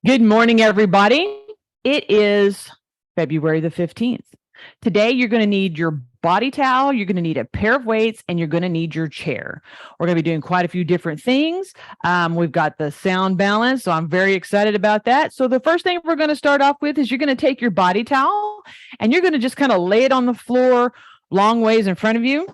Good morning, everybody. It is February the 15th. Today, you're going to need your body towel, you're going to need a pair of weights, and you're going to need your chair. We're going to be doing quite a few different things. We've got the sound balance, so I'm very excited about that. So the first thing we're going to start off with is you're going to take your body towel and you're going to just kind of lay it on the floor long ways in front of you.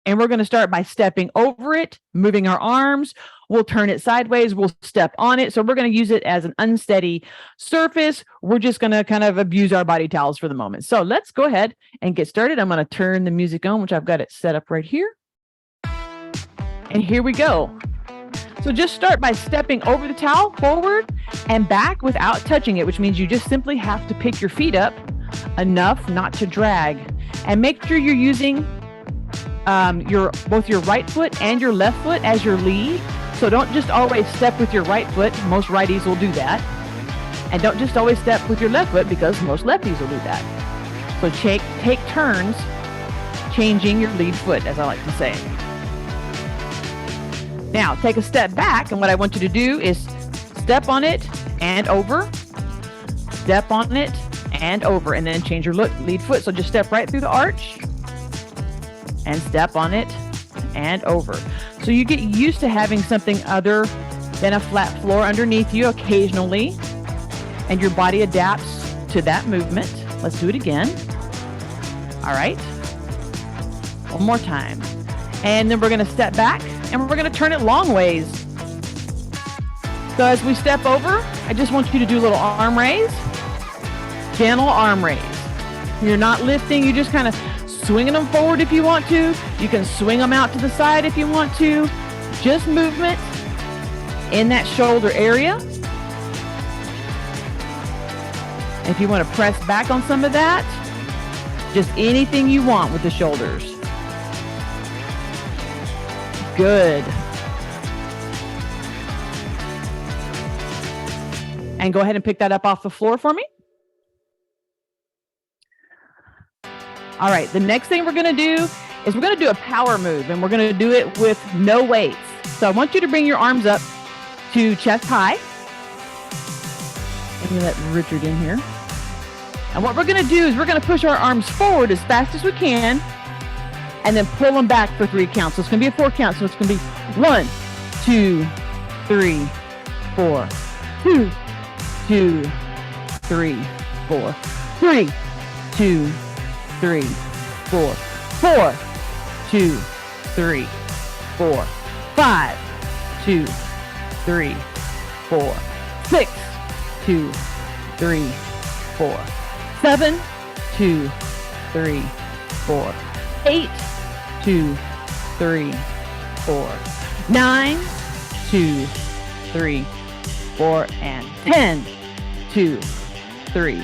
And we're going to start by stepping over it, moving our arms. We'll turn it sideways. We'll step on it. So we're going to use it as an unsteady surface. We're just going to kind of abuse our body towels for the moment. So let's go ahead and get started. I'm going to turn the music on, which I've got it set up right here. And here we go. So just start by stepping over the towel forward and back without touching it, which means you just simply have to pick your feet up enough not to drag. And make sure you're using both your right foot and your left foot as your lead. So don't just always step with your right foot. Most righties will do that. And don't just always step with your left foot because most lefties will do that. So take turns changing your lead foot, as I like to say. Now take a step back, and what I want you to do is step on it and over, step on it and over, and then change your lead foot. So just step right through the arch and step on it and over. So you get used to having something other than a flat floor underneath you occasionally, and your body adapts to that movement. Let's do it again. All right. One more time. And then we're going to step back and we're going to turn it long ways. So as we step over, I just want you to do a little arm raise, gentle arm raise. You're not lifting, you just kind of swinging them forward if you want to. You can swing them out to the side if you want to. Just movement in that shoulder area. If you want to press back on some of that, just anything you want with the shoulders. Good. And go ahead and pick that up off the floor for me. All right, the next thing we're going to do is we're going to do a power move, and we're going to do it with no weights. So I want you to bring your arms up to chest high. Let me let Richard in here. And what we're going to do is we're going to push our arms forward as fast as we can and then pull them back for 3 counts. So it's going to be a 4 count. So it's going to be 1, 2, 3, 4, 2, 2, 3, 4, 3, 2, 3, 4, 4, 2, 3, 4, 5, 2, 3, 4, 6, 2, 3, 4, 7, 2, 3, 4, 8, 2, 3, 4, 9, 2, 3, 4, and 10, 2, 3,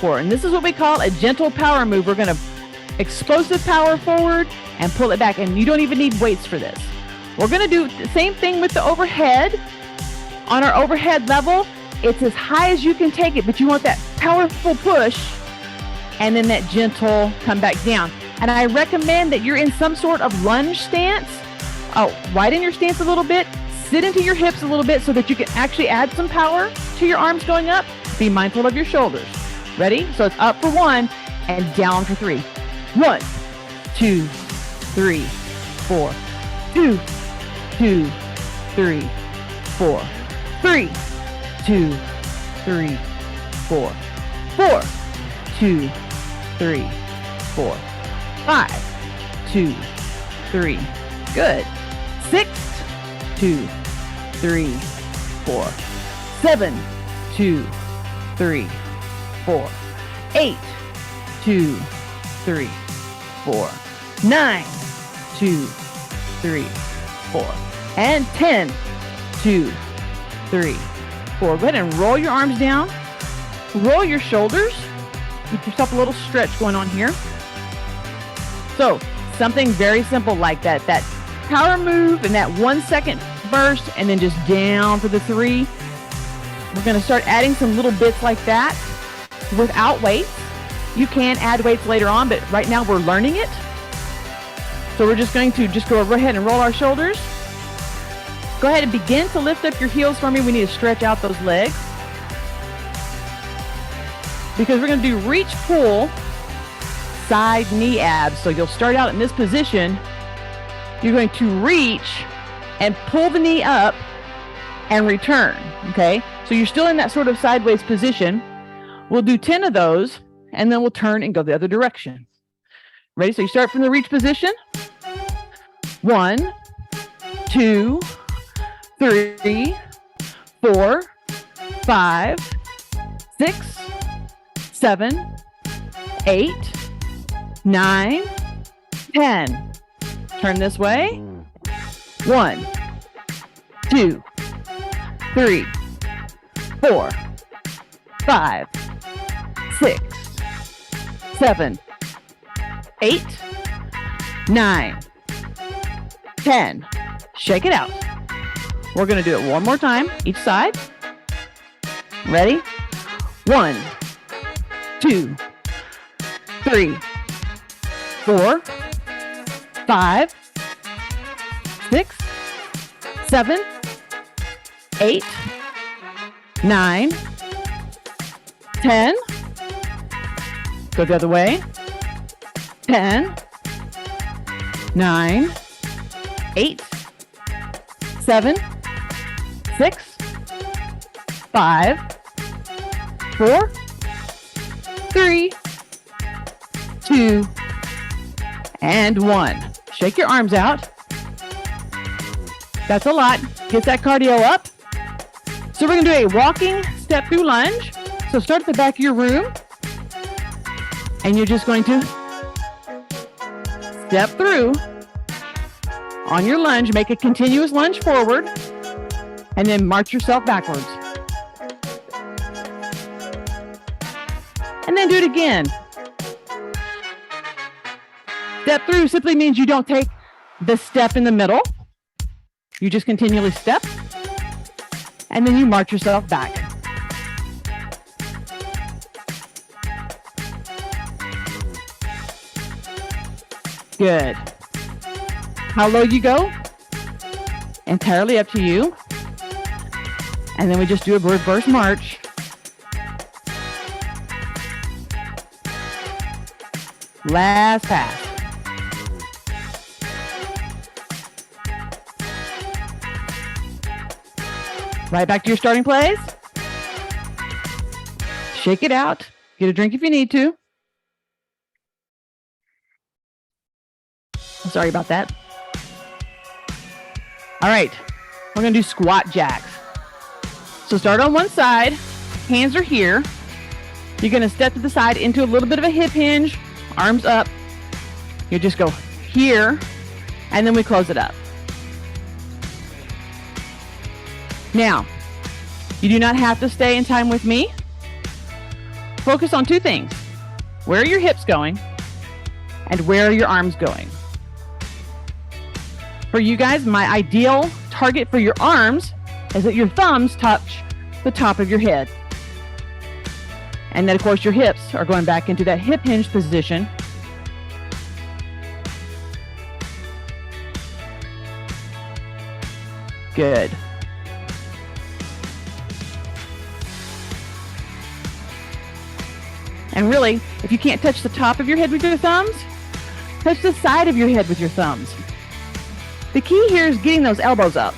4. And this is what we call a gentle power move. We're going to explosive power forward and pull it back. And you don't even need weights for this. We're going to do the same thing with the overhead. On our overhead level, it's as high as you can take it, but you want that powerful push and then that gentle come back down. And I recommend that you're in some sort of lunge stance. Widen your stance a little bit, sit into your hips a little bit so that you can actually add some power to your arms going up. Be mindful of your shoulders. Ready? So it's up for 1 and down for 3. 1, 2, 3, 4, 2, 2, 3, 4, 3, 2, 3, 4, 4, 2, 3, 4, 5, 2, 3. Good. 6, 2, 3, 4, 7, 2, 3, 4, 8, 2, 3, 4, 9, 2, 3, 4, and 10, 2, 3, 4. Go ahead and roll your arms down. Roll your shoulders. Give yourself a little stretch going on here. So something very simple like that. That power move and that 1 second burst and then just down for the 3. We're going to start adding some little bits like that without weights. You can add weights later on, but right now we're learning it. So we're just going to go ahead and roll our shoulders. Go ahead and begin to lift up your heels for me. We need to stretch out those legs. because we're going to do reach, pull, side knee abs. So you'll start out in this position. You're going to reach and pull the knee up and return, okay? So you're still in that sort of sideways position. We'll do 10 of those, and then we'll turn and go the other direction. Ready? So you start from the reach position. 1, 2, 3, 4, 5, 6, 7, 8, 9, 10. Turn this way. 1, 2, 3, 4, 5, 6, 7, 8, 9, 10. Shake it out. We're going to do it one more time, each side. Ready? 1, 2, 3, 4, 5, 6, 7, 8, 9, 10. Go the other way. 10, 9, 8, 7, 6, 5, 4, 3, 2, and 1. Shake your arms out. That's a lot. Get that cardio up. So we're going to do a walking step through lunge. So start at the back of your room. And you're just going to step through on your lunge. Make a continuous lunge forward. And then march yourself backwards. And then do it again. Step through simply means you don't take the step in the middle. You just continually step. And then you march yourself back. Good. How low you go? Entirely up to you. And then we just do a reverse march. Last pass. Right back to your starting place. Shake it out. Get a drink if you need to. I'm sorry about that. All right. We're going to do squat jacks. So start on one side. Hands are here. You're going to step to the side into a little bit of a hip hinge. Arms up. You just go here. And then we close it up. Now, you do not have to stay in time with me. Focus on two things. Where are your hips going? And where are your arms going? For you guys, my ideal target for your arms is that your thumbs touch the top of your head. And then, of course, your hips are going back into that hip hinge position. Good. And really, if you can't touch the top of your head with your thumbs, touch the side of your head with your thumbs. The key here is getting those elbows up.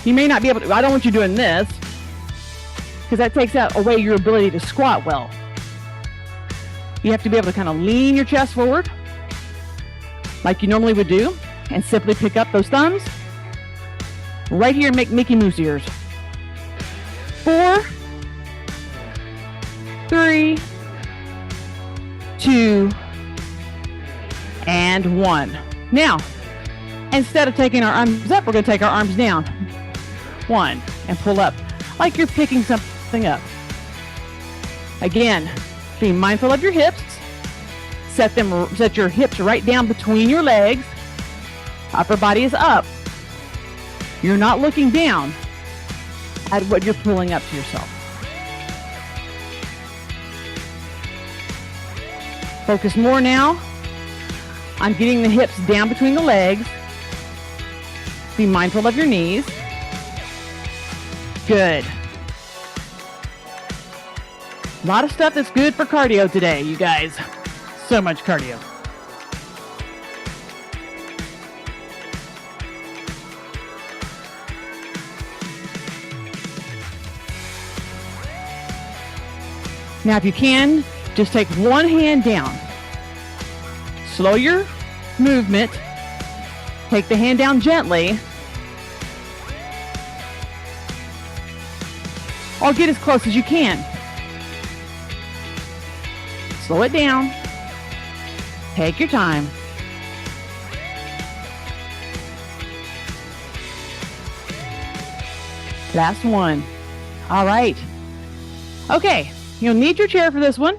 You may not be able to, I don't want you doing this, because that takes away your ability to squat well. You have to be able to kind of lean your chest forward, like you normally would do, and simply pick up those thumbs. Right here, make Mickey Mouse ears. 4, 3, 2, and 1. Now, instead of taking our arms up, we're going to take our arms down. 1, and pull up, like you're picking something up. Again, be mindful of your hips. Set your hips right down between your legs. Upper body is up. You're not looking down at what you're pulling up to yourself. Focus more now on getting the hips down between the legs. Be mindful of your knees. Good. A lot of stuff that's good for cardio today, you guys. So much cardio. Now, if you can, just take one hand down. Slow your movement. Take the hand down gently. Or get as close as you can. Slow it down. Take your time. Last one. All right. Okay. You'll need your chair for this one.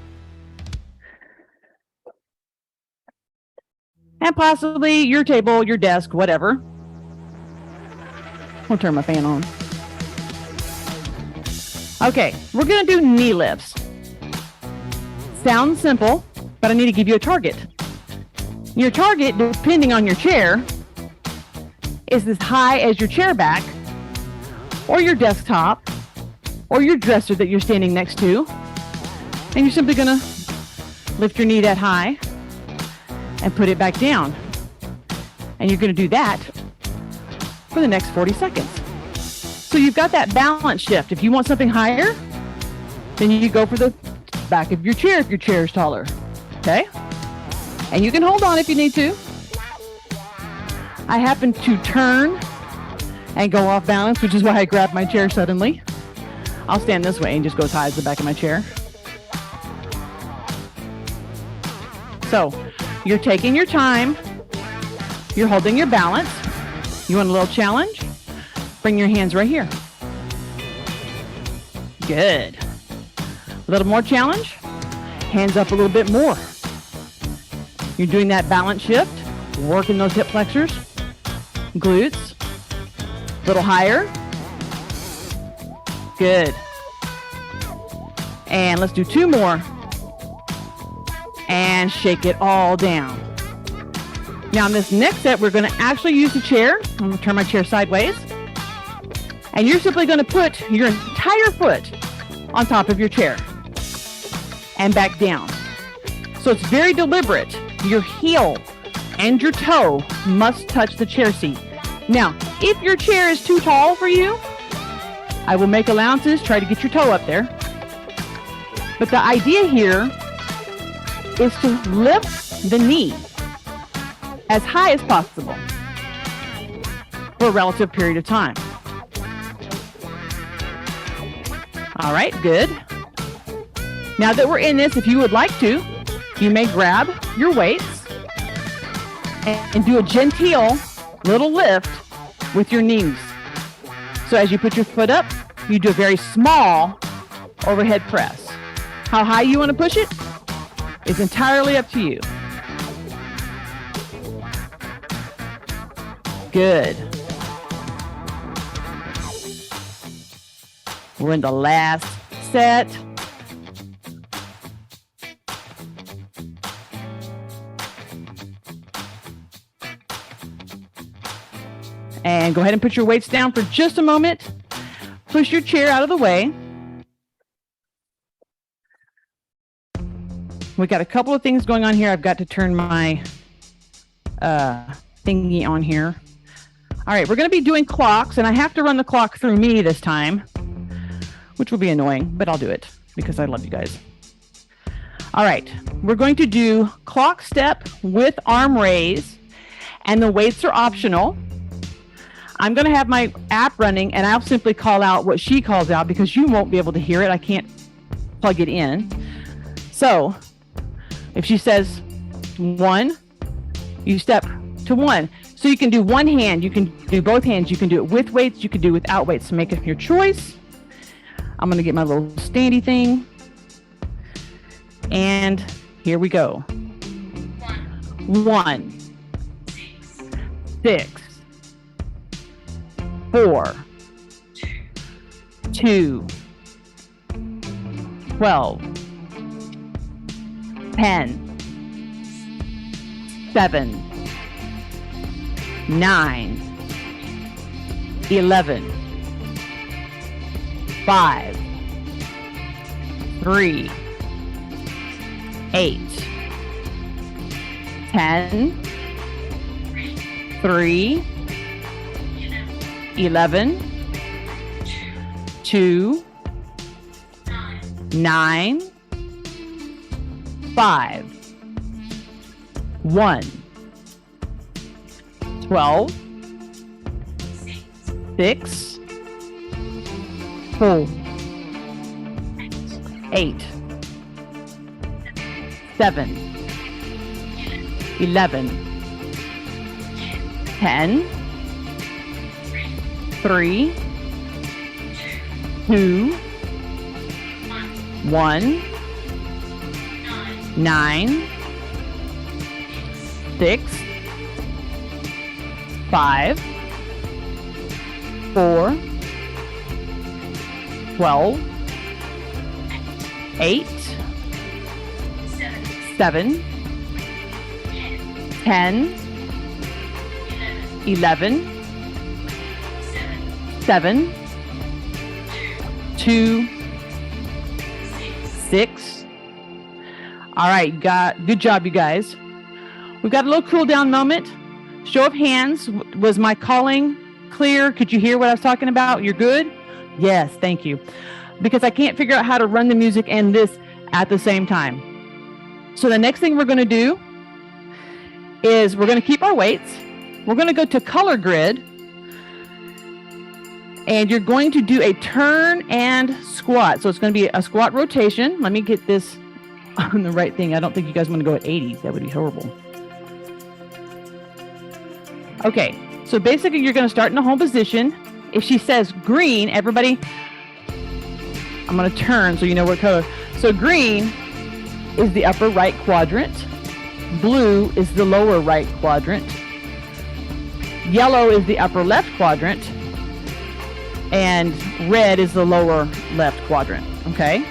And possibly your table, your desk, whatever. I'll turn my fan on. Okay, we're going to do knee lifts. Sounds simple, but I need to give you a target. Your target, depending on your chair, is as high as your chair back, or your desktop, or your dresser that you're standing next to. And you're simply going to lift your knee that high and put it back down. And you're going to do that for the next 40 seconds. So you've got that balance shift. If you want something higher, then you go for the back of your chair if your chair is taller. Okay? And you can hold on if you need to. I happen to turn and go off balance, which is why I grabbed my chair suddenly. I'll stand this way and just go as high as the back of my chair. So you're taking your time. You're holding your balance. You want a little challenge? Bring your hands right here. Good. A little more challenge. Hands up a little bit more. You're doing that balance shift. Working those hip flexors. Glutes. A little higher. Good. And let's do 2 more. And shake it all down. Now in this next set, we're going to actually use the chair. I'm going to turn my chair sideways. And you're simply going to put your entire foot on top of your chair and back down. So it's very deliberate. Your heel and your toe must touch the chair seat. Now, if your chair is too tall for you, I will make allowances. Try to get your toe up there. But the idea here is to lift the knee as high as possible for a relative period of time. All right, good. Now that we're in this, if you would like to, you may grab your weights and do a genteel little lift with your knees. So as you put your foot up, you do a very small overhead press. How high you want to push it is entirely up to you. Good. We're in the last set. And go ahead and put your weights down for just a moment. Push your chair out of the way. We got a couple of things going on here. I've got to turn my thingy on here. All right, we're going to be doing clocks, and I have to run the clock through me this time, which will be annoying, but I'll do it because I love you guys. All right, we're going to do clock step with arm raise, and the weights are optional. I'm going to have my app running, and I'll simply call out what she calls out because you won't be able to hear it. I can't plug it in. So if she says 1, you step to 1. So you can do one hand, you can do both hands, you can do it with weights, you can do it without weights. So make it your choice. I'm going to get my little standy thing. And here we go. 1, 6, 4, 2, 12, 10, 7, 9, 11, 5, 3, 8, 10, 3, 11, 2, 9, 5, 1, 12, 6, 4, 8, 7, 11, 10, 3, 2, 1, 9, 6, 5, 4, 12, 8, 7, 10, 11, 7, 2, 6. All right, good job, you guys. We've got a little cool down moment. Show of hands. Was my calling clear? Could you hear what I was talking about? You're good? Yes, thank you. Because I can't figure out how to run the music and this at the same time. So the next thing we're going to do is we're going to keep our weights. We're going to go to color grid. And you're going to do a turn and squat. So it's going to be a squat rotation. Let me get this on the right thing. I don't think you guys want to go at 80s. That would be horrible. Okay, so basically you're going to start in the home position. If she says green, everybody, I'm going to turn so you know what color. So green is the upper right quadrant. Blue is the lower right quadrant. Yellow is the upper left quadrant. And red is the lower left quadrant, okay?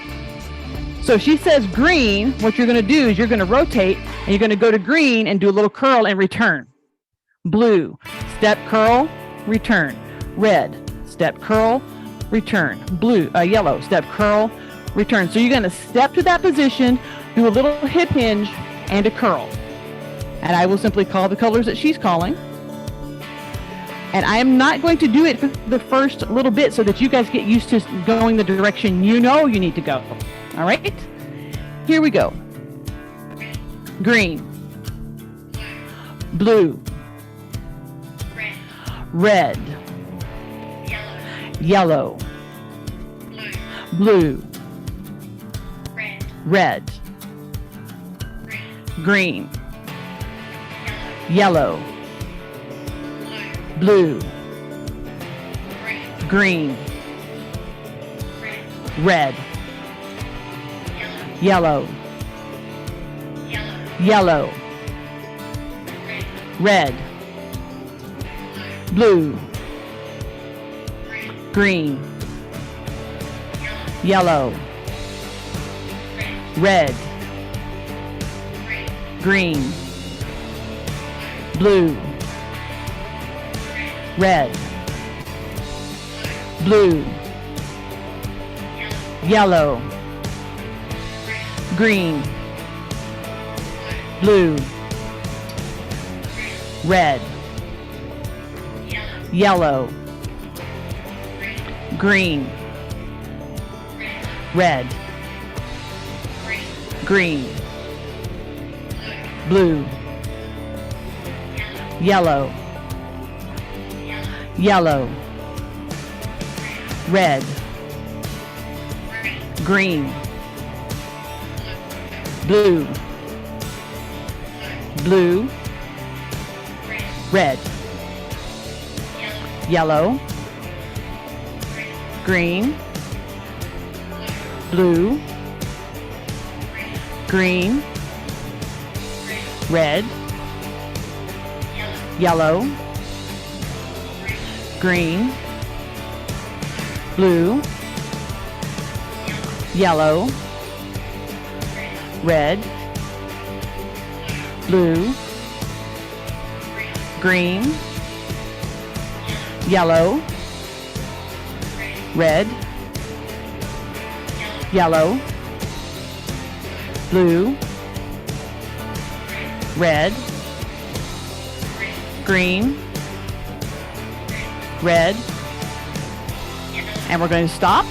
So if she says green, what you're going to do is you're going to rotate, and you're going to go to green and do a little curl and return. Blue, step, curl, return. Red, step, curl, return. Blue, yellow, step, curl, return. So you're going to step to that position, do a little hip hinge, and a curl. And I will simply call the colors that she's calling. And I am not going to do it for the first little bit so that you guys get used to going the direction you know you need to go. All right? Here we go. Green. Blue. Red. Yellow. Blue. Red. Green. Yellow. Blue, green, red, yellow, yellow, red, blue, green, yellow, red, green, blue, red, blue, yellow, green, blue, red, yellow, green, red, green, blue, yellow, yellow, red, green, blue, blue, red, yellow, green, blue, green, red, yellow, green, blue, yellow, red, blue, green, yellow, red, yellow, blue, red, green, red, and we're going to stop.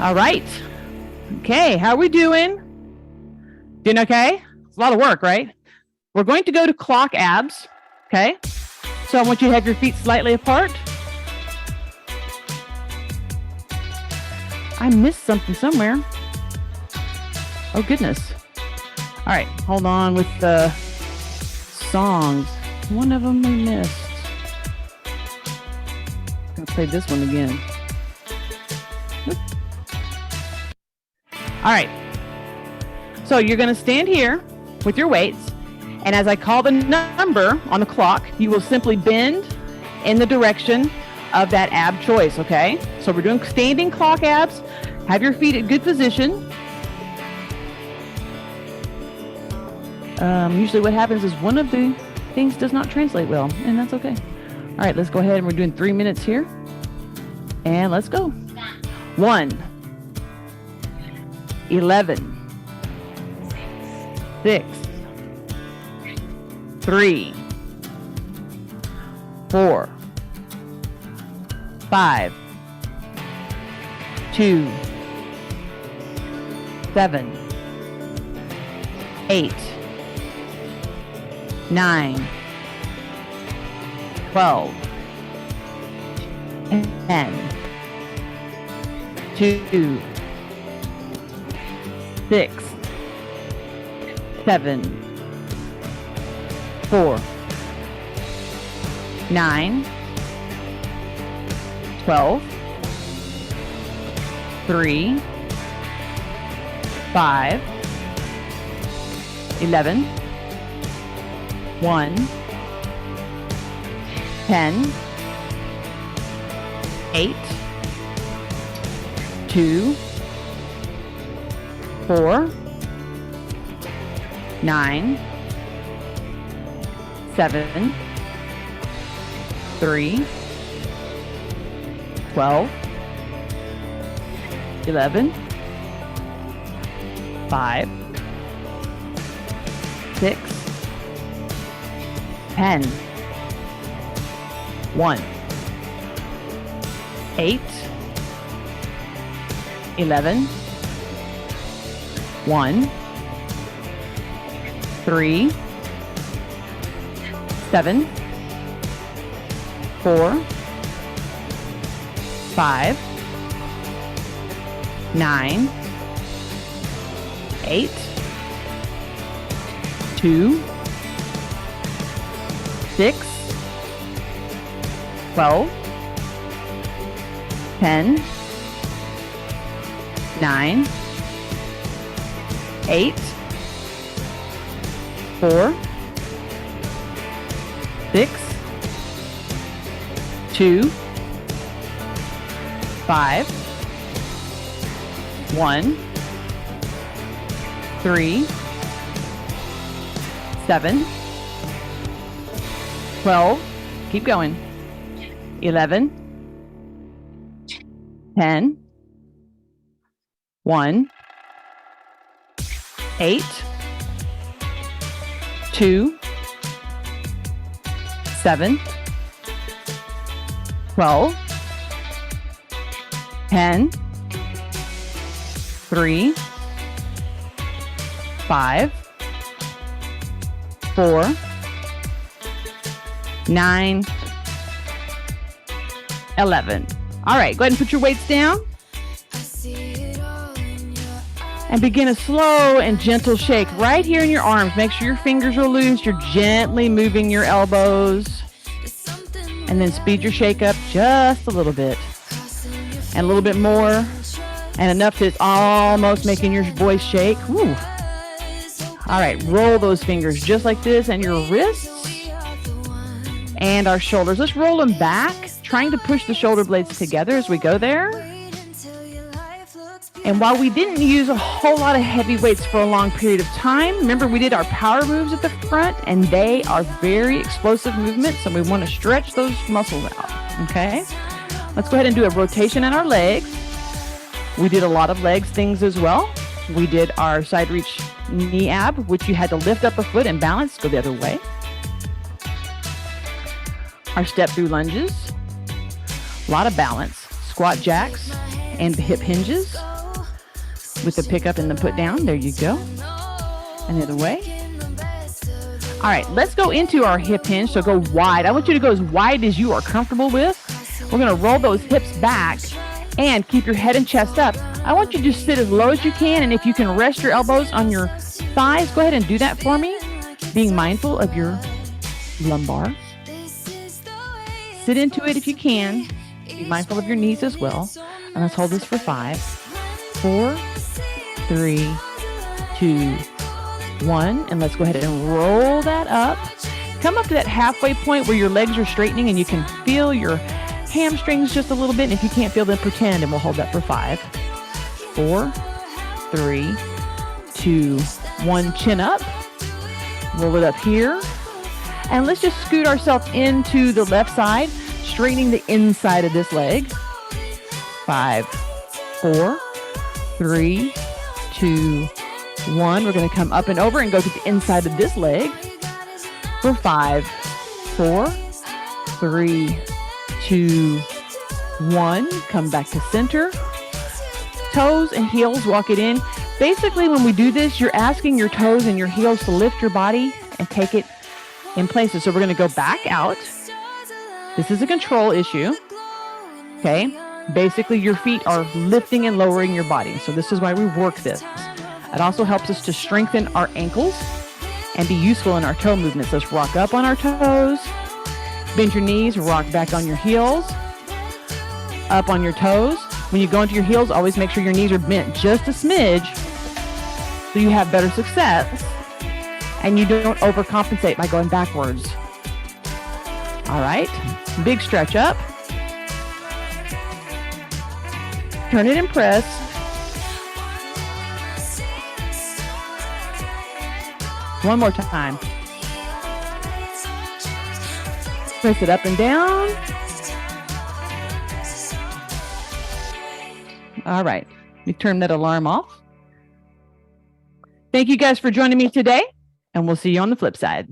All right. Okay, how are we doing? Doing okay? It's a lot of work, right? We're going to go to clock abs, okay? So I want you to have your feet slightly apart. I missed something somewhere. Oh, goodness. All right, hold on with the songs. One of them we missed. I'm going to play this one again. Oop. All right. So you're going to stand here with your weights, and as I call the number on the clock, you will simply bend in the direction of that ab choice, okay? So we're doing standing clock abs. Have your feet at good position. Usually what happens is one of the things does not translate well, and that's okay. All right, let's go ahead, and we're doing 3 minutes here. And let's go. 1, 11, 6, 3, 4, 5, 2, 7, 8, 9, 12, 10, 2, 6, 7, 4, 9, 12, 3, 5, 11, 1, 10, 8, 2, 4, 9, 7, 3, 12, 11, 5, 6, 10, 1, 8, 11, 1, 3, 7, 4, 5, 9, 8, 2, 6, 12, 10, 9, 8, 4, 6, 2, 5, 1, 3, 7, 12, keep going, 11, 10, 1, 8, 2, 7, 12, 10, 3, 5, 4, 9, 11. All right, go ahead and put your weights down. And begin a slow and gentle shake right here in your arms. Make sure your fingers are loose. You're gently moving your elbows. And then speed your shake up just a little bit. And a little bit more. And enough that it's almost making your voice shake. Woo. All right, roll those fingers just like this, and your wrists and our shoulders. Let's roll them back, trying to push the shoulder blades together as we go there. And while we didn't use a whole lot of heavy weights for a long period of time, remember we did our power moves at the front, and they are very explosive movements, so we want to stretch those muscles out, okay? Let's go ahead and do a rotation in our legs. We did a lot of legs things as well. We did our side reach knee ab, which you had to lift up a foot and balance, go the other way. Our step through lunges, a lot of balance, squat jacks and hip hinges with the pick up and the put down. There you go. And the other way. All right, let's go into our hip hinge. So go wide. I want you to go as wide as you are comfortable with. We're going to roll those hips back and keep your head and chest up. I want you to just sit as low as you can. And if you can rest your elbows on your thighs, go ahead and do that for me. Being mindful of your lumbar. Sit into it if you can. Be mindful of your knees as well. And let's hold this for 5, 4, 3, 2, 1. And let's go ahead and roll that up. Come up to that halfway point where your legs are straightening and you can feel your hamstrings just a little bit. And if you can't feel them, pretend, and we'll hold that for 5, 4, 3, 2, 1. Chin up. Roll it up here. And let's just scoot ourselves into the left side, straightening the inside of this leg. 5, 4, 3, 2, 1. We're going to come up and over and go to the inside of this leg for 5, 4, 3, 2, 1. Come back to center. Toes and heels, walk it in. Basically, when we do this, you're asking your toes and your heels to lift your body and take it in places. So we're going to go back out. This is a control issue. Okay. Basically, your feet are lifting and lowering your body. So this is why we work this. It also helps us to strengthen our ankles and be useful in our toe movements. Let's rock up on our toes. Bend your knees, rock back on your heels. Up on your toes. When you go into your heels, always make sure your knees are bent just a smidge so you have better success. And you don't overcompensate by going backwards. All right, big stretch up. Turn it and press. One more time. Press it up and down. All right, let me turn that alarm off. Thank you guys for joining me today. And we'll see you on the flip side.